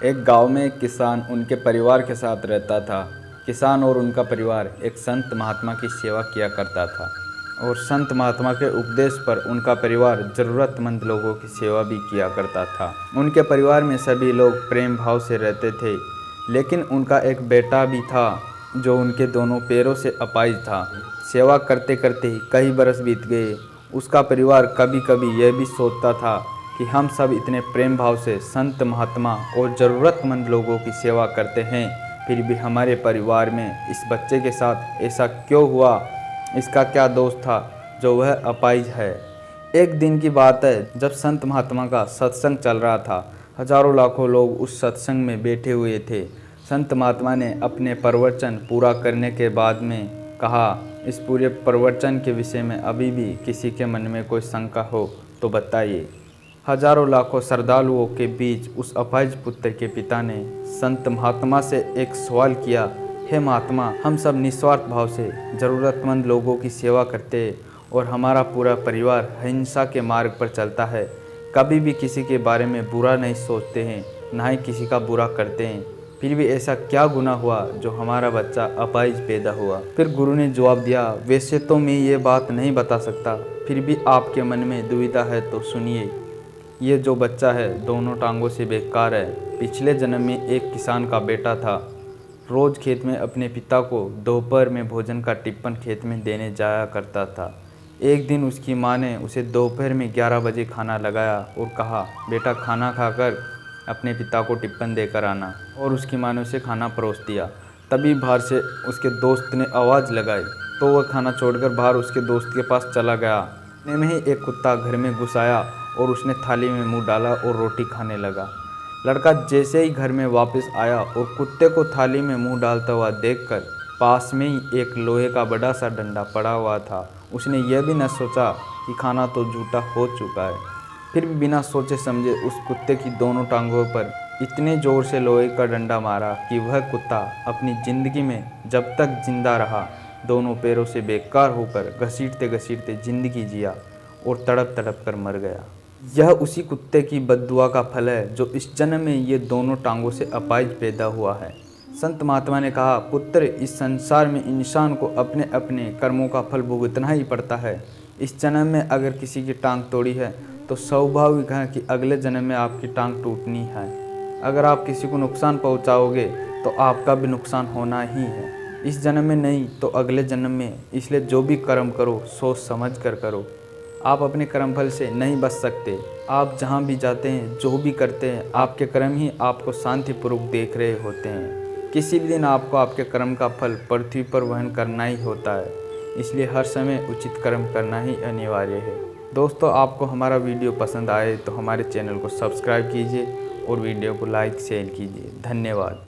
एक गांव में एक किसान उनके परिवार के साथ रहता था। किसान और उनका परिवार एक संत महात्मा की सेवा किया करता था और संत महात्मा के उपदेश पर उनका परिवार ज़रूरतमंद लोगों की सेवा भी किया करता था। उनके परिवार में सभी लोग प्रेम भाव से रहते थे, लेकिन उनका एक बेटा भी था जो उनके दोनों पैरों से अपाहिज था। सेवा करते करते कई बरस बीत गए। उसका परिवार कभी कभी यह भी सोचता था कि हम सब इतने प्रेम भाव से संत महात्मा और ज़रूरतमंद लोगों की सेवा करते हैं, फिर भी हमारे परिवार में इस बच्चे के साथ ऐसा क्यों हुआ? इसका क्या दोष था जो वह अपाहिज है? एक दिन की बात है जब संत महात्मा का सत्संग चल रहा था। हजारों लाखों लोग उस सत्संग में बैठे हुए थे। संत महात्मा ने अपने प्रवचन पूरा करने के बाद में कहा, इस पूरे प्रवचन के विषय में अभी भी किसी के मन में कोई शंका हो तो बताइए। हजारों लाखों श्रद्धालुओं के बीच उस अपाहिज पुत्र के पिता ने संत महात्मा से एक सवाल किया, हे महात्मा, हम सब निस्वार्थ भाव से ज़रूरतमंद लोगों की सेवा करते हैं और हमारा पूरा परिवार अहिंसा के मार्ग पर चलता है। कभी भी किसी के बारे में बुरा नहीं सोचते हैं, ना ही किसी का बुरा करते हैं। फिर भी ऐसा क्या गुनाह हुआ जो हमारा बच्चा अपाहिज पैदा हुआ? फिर गुरु ने जवाब दिया, वैसे तो मैं ये बात नहीं बता सकता, फिर भी आपके मन में दुविधा है तो सुनिए। ये जो बच्चा है दोनों टांगों से बेकार है। पिछले जन्म में एक किसान का बेटा था। रोज़ खेत में अपने पिता को दोपहर में भोजन का टिफ़िन खेत में देने जाया करता था। एक दिन उसकी माँ ने उसे दोपहर में 11 बजे खाना लगाया और कहा, बेटा खाना खाकर अपने पिता को टिफ़िन देकर आना। और उसकी माँ ने उसे खाना परोस दिया। तभी बाहर से उसके दोस्त ने आवाज़ लगाई तो वह खाना छोड़कर बाहर उसके दोस्त के पास चला गया। इतने में ही एक कुत्ता घर में घुस आया और उसने थाली में मुंह डाला और रोटी खाने लगा। लड़का जैसे ही घर में वापस आया और कुत्ते को थाली में मुंह डालता हुआ देखकर पास में ही एक लोहे का बड़ा सा डंडा पड़ा हुआ था, उसने यह भी न सोचा कि खाना तो झूठा हो चुका है। फिर भी बिना सोचे समझे उस कुत्ते की दोनों टांगों पर इतने ज़ोर से लोहे का डंडा मारा कि वह कुत्ता अपनी ज़िंदगी में जब तक जिंदा रहा दोनों पैरों से बेकार होकर घसीटते घसीटते ज़िंदगी जिया और तड़प तड़प कर मर गया। यह उसी कुत्ते की बद्दुआ का फल है जो इस जन्म में ये दोनों टांगों से अपाहिज पैदा हुआ है। संत महात्मा ने कहा, पुत्र, इस संसार में इंसान को अपने अपने कर्मों का फल भुगतना ही पड़ता है। इस जन्म में अगर किसी की टांग तोड़ी है तो स्वाभाविक है कि अगले जन्म में आपकी टांग टूटनी है। अगर आप किसी को नुकसान पहुंचाओगे तो आपका भी नुकसान होना ही है। इस जन्म में नहीं तो अगले जन्म में। इसलिए जो भी कर्म करो सोच समझ कर करो। आप अपने कर्मफल से नहीं बच सकते। आप जहाँ भी जाते हैं, जो भी करते हैं, आपके कर्म ही आपको शांतिपूर्वक देख रहे होते हैं। किसी भी दिन आपको आपके कर्म का फल पृथ्वी पर वहन करना ही होता है। इसलिए हर समय उचित कर्म करना ही अनिवार्य है। दोस्तों, आपको हमारा वीडियो पसंद आए तो हमारे चैनल को सब्सक्राइब कीजिए और वीडियो को लाइक शेयर कीजिए। धन्यवाद।